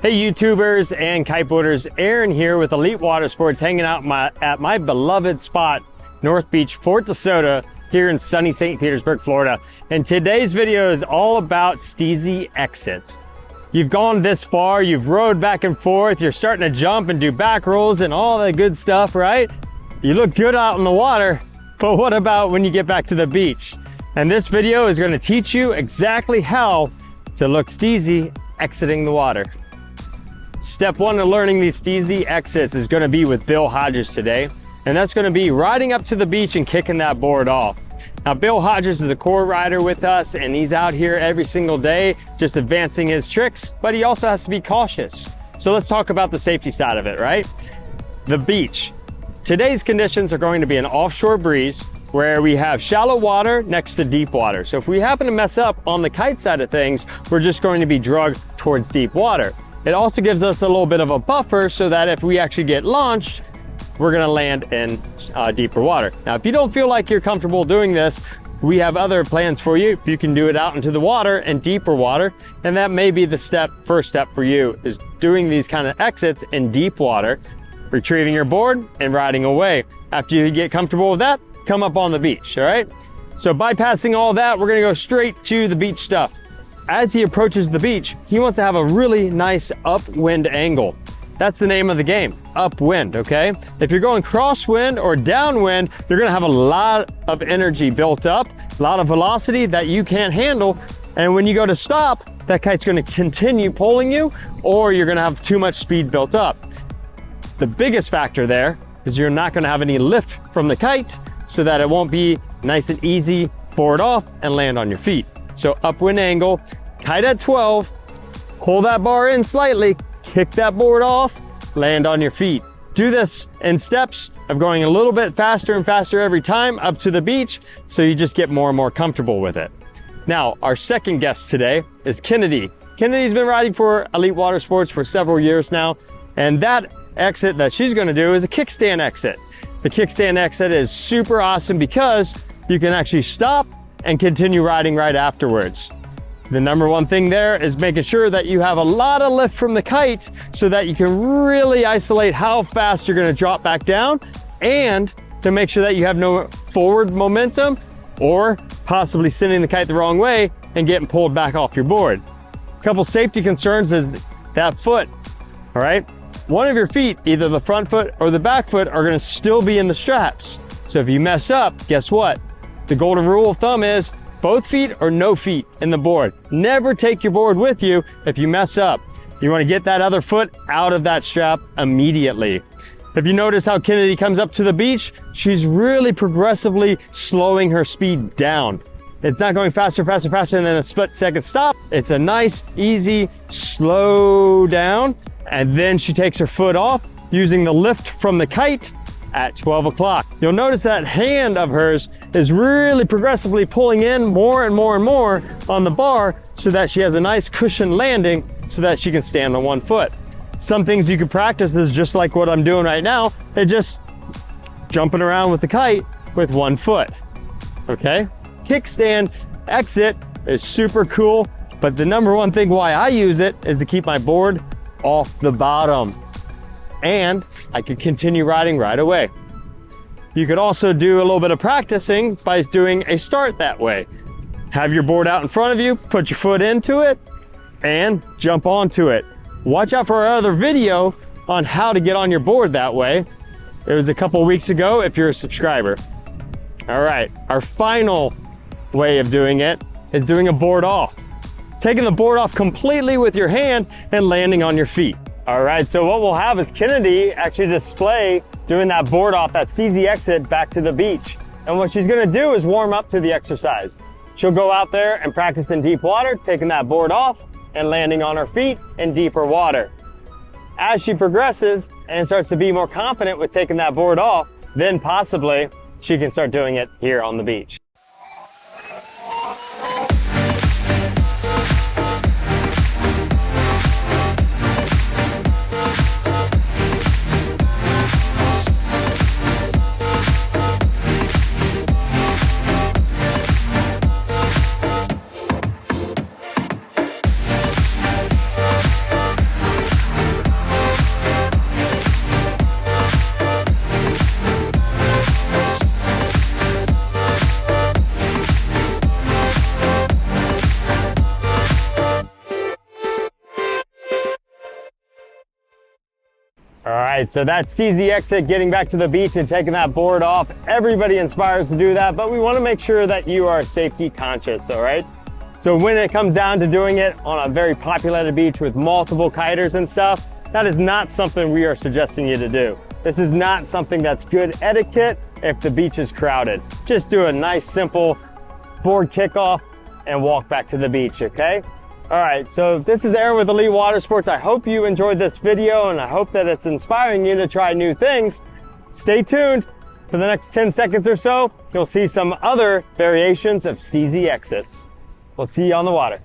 Hey YouTubers and kiteboarders, Aaron here with Elite Water Sports, hanging out at my beloved spot, North Beach, Fort DeSoto, here in sunny St. Petersburg, Florida. And today's video is all about Steezy exits. You've gone this far, you've rode back and forth, you're starting to jump and do back rolls and all that good stuff, right? You look good out in the water, but what about when you get back to the beach? And this video is going to teach you exactly how to look Steezy exiting the water. Step one of learning these Steezy exits is going to be with Bill Hodges today, and that's going to be riding up to the beach and kicking that board off. Now, Bill Hodges is a core rider with us, and he's out here every single day just advancing his tricks, but he also has to be cautious. So let's talk about the safety side of it, right? The beach. Today's conditions are going to be an offshore breeze where we have shallow water next to deep water. So if we happen to mess up on the kite side of things, we're just going to be dragged towards deep water. It also gives us a little bit of a buffer so that if we actually get launched, we're gonna land in deeper water. Now, if you don't feel like you're comfortable doing this, we have other plans for you. You can do it out into the water and deeper water, and that may be the first step for you, is doing these kind of exits in deep water, retrieving your board and riding away. After you get comfortable with that, come up on the beach, all right? So bypassing all that, we're gonna go straight to the beach stuff. As he approaches the beach, he wants to have a really nice upwind angle. That's the name of the game, upwind, okay? If you're going crosswind or downwind, you're gonna have a lot of energy built up, a lot of velocity that you can't handle, and when you go to stop, that kite's gonna continue pulling you, or you're gonna have too much speed built up. The biggest factor there is you're not gonna have any lift from the kite, so that it won't be nice and easy, board off and land on your feet. So upwind angle, kite at 12, pull that bar in slightly, kick that board off, land on your feet. Do this in steps of going a little bit faster and faster every time up to the beach, so you just get more and more comfortable with it. Now, our second guest today is Kennedy. Kennedy's been riding for Elite Water Sports for several years now, and that exit that she's gonna do is a kickstand exit. The kickstand exit is super awesome because you can actually stop and continue riding right afterwards. The number one thing there is making sure that you have a lot of lift from the kite so that you can really isolate how fast you're gonna drop back down, and to make sure that you have no forward momentum or possibly sending the kite the wrong way and getting pulled back off your board. A couple safety concerns is that foot, all right? One of your feet, either the front foot or the back foot, are gonna still be in the straps. So if you mess up, guess what? The golden rule of thumb is both feet or no feet in the board. Never take your board with you if you mess up. You want to get that other foot out of that strap immediately. If you notice how Kennedy comes up to the beach, she's really progressively slowing her speed down. It's not going faster, faster, faster, and then a split second stop. It's a nice, easy, slow down, and then she takes her foot off using the lift from the kite at 12 o'clock. You'll notice that hand of hers is really progressively pulling in more and more and more on the bar so that she has a nice cushion landing so that she can stand on one foot. Some things you can practice is just like what I'm doing right now. It's just jumping around with the kite with one foot, okay? Kickstand exit is super cool, but the number one thing why I use it is to keep my board off the bottom, and I could continue riding right away. You could also do a little bit of practicing by doing a start that way. Have your board out in front of you, put your foot into it, and jump onto it. Watch out for our other video on how to get on your board that way. It was a couple weeks ago if you're a subscriber. All right, our final way of doing it is doing a board off. Taking the board off completely with your hand and landing on your feet. All right, so what we'll have is Kennedy actually display doing that board off, that Steezy exit back to the beach. And what she's gonna do is warm up to the exercise. She'll go out there and practice in deep water, taking that board off and landing on her feet in deeper water. As she progresses and starts to be more confident with taking that board off, then possibly she can start doing it here on the beach. right, so that's Steezy exit, getting back to the beach and taking that board off. Everybody inspires to do that, but we want to make sure that you are safety conscious, all right? So when it comes down to doing it on a very populated beach with multiple kiters and stuff, that is not something we are suggesting you to do. This is not something that's good etiquette if the beach is crowded. Just do a nice, simple board kickoff and walk back to the beach, okay? All right, so this is Aaron with Elite Water Sports. I hope you enjoyed this video and I hope that it's inspiring you to try new things. Stay tuned. For the next 10 seconds or so, you'll see some other variations of Steezy exits. We'll see you on the water.